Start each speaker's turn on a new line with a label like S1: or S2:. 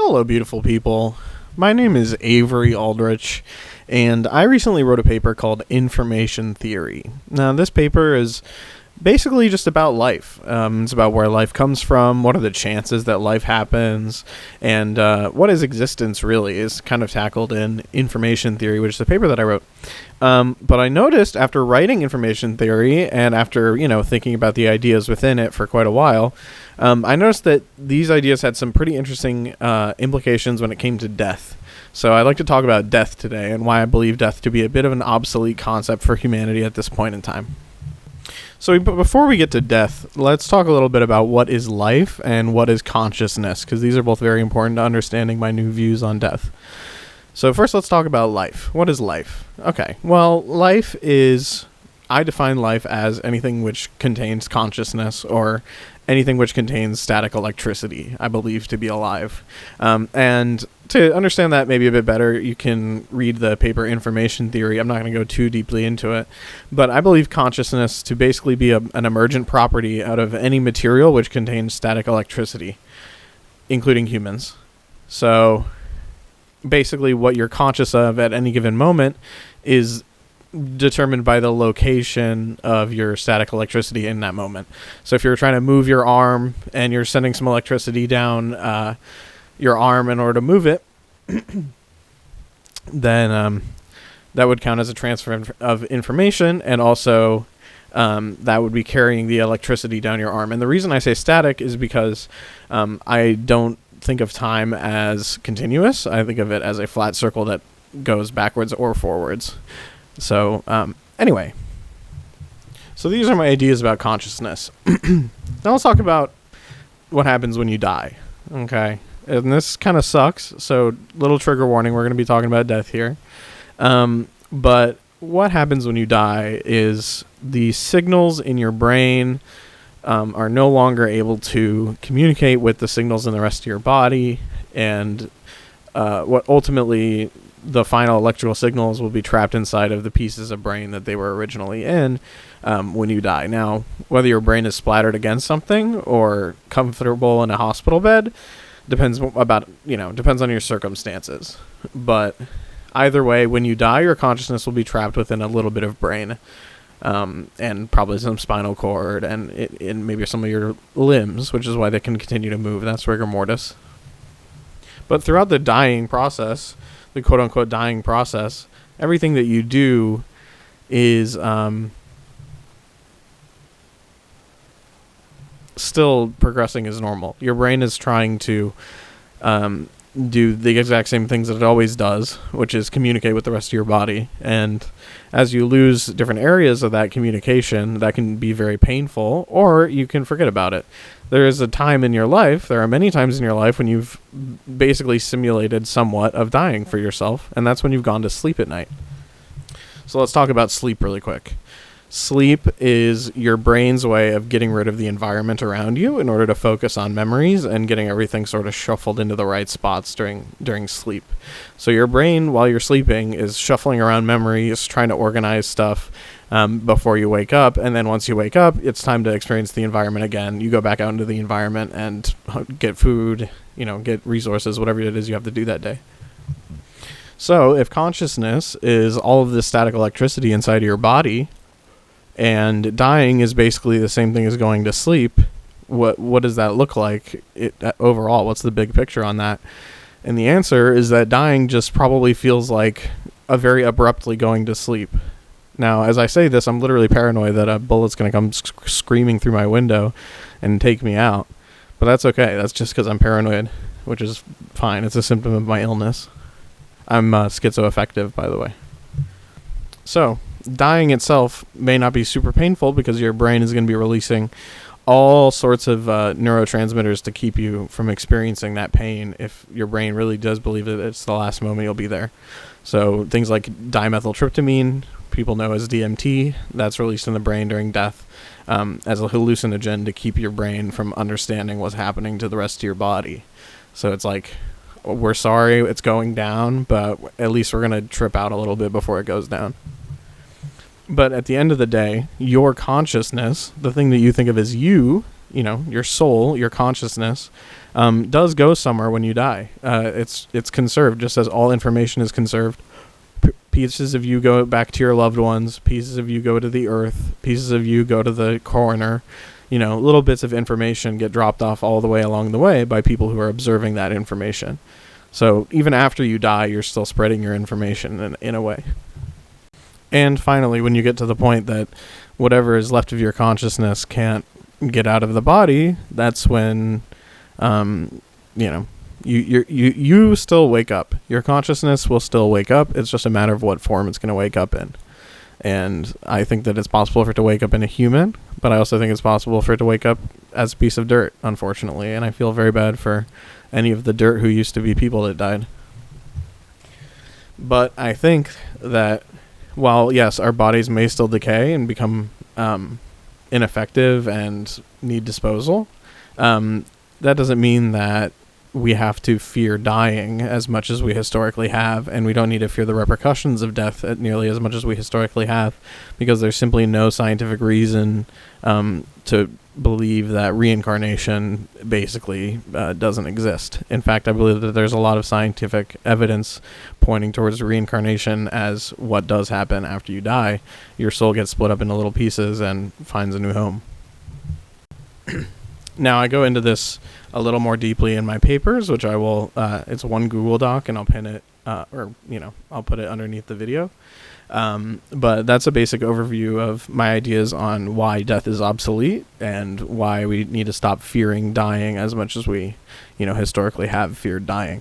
S1: Hello, beautiful people. My name is Avery Aldrich, and I recently wrote a paper called Information Theory. Now, this paper is basically just about life. It's about where life comes from, what are the chances that life happens, and what is existence really is kind of tackled in Information Theory, which is the paper that I wrote. But I noticed after writing Information Theory and after, thinking about the ideas within it for quite a while, I noticed that these ideas had some pretty interesting implications when it came to death. So I'd like to talk about death today and why I believe death to be a bit of an obsolete concept for humanity at this point in time. So before we get to death, let's talk a little bit about what is life and what is consciousness, because these are both very important to understanding my new views on death. So first, let's talk about life. What is life? Okay, well, life is, I define life as anything which contains consciousness or anything which contains static electricity, I believe to be alive. And to understand that maybe a bit better, you can read the paper Information Theory. I'm not going to go too deeply into it, but I believe consciousness to basically be an emergent property out of any material which contains static electricity, including humans. So basically what you're conscious of at any given moment is determined by the location of your static electricity in that moment. So if you're trying to move your arm and you're sending some electricity down your arm in order to move it, then that would count as a transfer of information, and also that would be carrying the electricity down your arm. And the reason I say static is because I don't think of time as continuous. I think of it as a flat circle that goes backwards or forwards. So anyway, so these are my ideas about consciousness. Now let's talk about what happens when you die. Okay, and this kind of sucks, so little trigger warning, we're going to be talking about death here. But what happens when you die is the signals in your brain are no longer able to communicate with the signals in the rest of your body, and what ultimately the final electrical signals will be trapped inside of the pieces of brain that they were originally in when you die. Now, whether your brain is splattered against something or comfortable in a hospital bed depends on your circumstances. But either way, when you die, your consciousness will be trapped within a little bit of brain, and probably some spinal cord and maybe some of your limbs, which is why they can continue to move. That's rigor mortis. But throughout the dying process, the quote-unquote dying process, everything that you do is still progressing as normal. Your brain is trying to do the exact same things that it always does, which is communicate with the rest of your body. And as you lose different areas of that communication, that can be very painful, or you can forget about it. There is a time in your life, there are many times in your life when you've basically simulated somewhat of dying for yourself, and that's when you've gone to sleep at night. So let's talk about sleep really quick. Sleep is your brain's way of getting rid of the environment around you in order to focus on memories and getting everything sort of shuffled into the right spots during sleep. So your brain, while you're sleeping, is shuffling around memories, trying to organize stuff before you wake up. And then once you wake up, it's time to experience the environment again. You go back out into the environment and get food, get resources, whatever it is you have to do that day. So if consciousness is all of this static electricity inside of your body, and dying is basically the same thing as going to sleep, what does that look like overall? What's the big picture on that? And the answer is that dying just probably feels like a very abruptly going to sleep. Now, as I say this, I'm literally paranoid that a bullet's going to come screaming through my window and take me out. But that's okay. That's just because I'm paranoid, which is fine. It's a symptom of my illness. I'm schizoaffective, by the way. So dying itself may not be super painful because your brain is going to be releasing all sorts of neurotransmitters to keep you from experiencing that pain if your brain really does believe that it's the last moment you'll be there. So things like dimethyltryptamine, people know as DMT, that's released in the brain during death as a hallucinogen to keep your brain from understanding what's happening to the rest of your body. So it's like, we're sorry it's going down, but at least we're going to trip out a little bit before it goes down. But at the end of the day, your consciousness, the thing that you think of as you, your soul, your consciousness, does go somewhere when you die. It's conserved, just as all information is conserved. Pieces of you go back to your loved ones. Pieces of you go to the earth. Pieces of you go to the coroner. Little bits of information get dropped off all the way along the way by people who are observing that information. So even after you die, you're still spreading your information in a way. And finally, when you get to the point that whatever is left of your consciousness can't get out of the body, that's when, you still wake up. Your consciousness will still wake up. It's just a matter of what form it's going to wake up in. And I think that it's possible for it to wake up in a human, but I also think it's possible for it to wake up as a piece of dirt, unfortunately. And I feel very bad for any of the dirt who used to be people that died. But I think that while, yes, our bodies may still decay and become ineffective and need disposal, that doesn't mean that we have to fear dying as much as we historically have, and we don't need to fear the repercussions of death nearly as much as we historically have, because there's simply no scientific reason to believe that reincarnation basically doesn't exist. In fact, I believe that there's a lot of scientific evidence pointing towards reincarnation as what does happen after you die. Your soul gets split up into little pieces and finds a new home. Now, I go into this a little more deeply in my papers, which I will, it's one Google Doc, and I'll pin it, I'll put it underneath the video. But that's a basic overview of my ideas on why death is obsolete and why we need to stop fearing dying as much as we, historically have feared dying.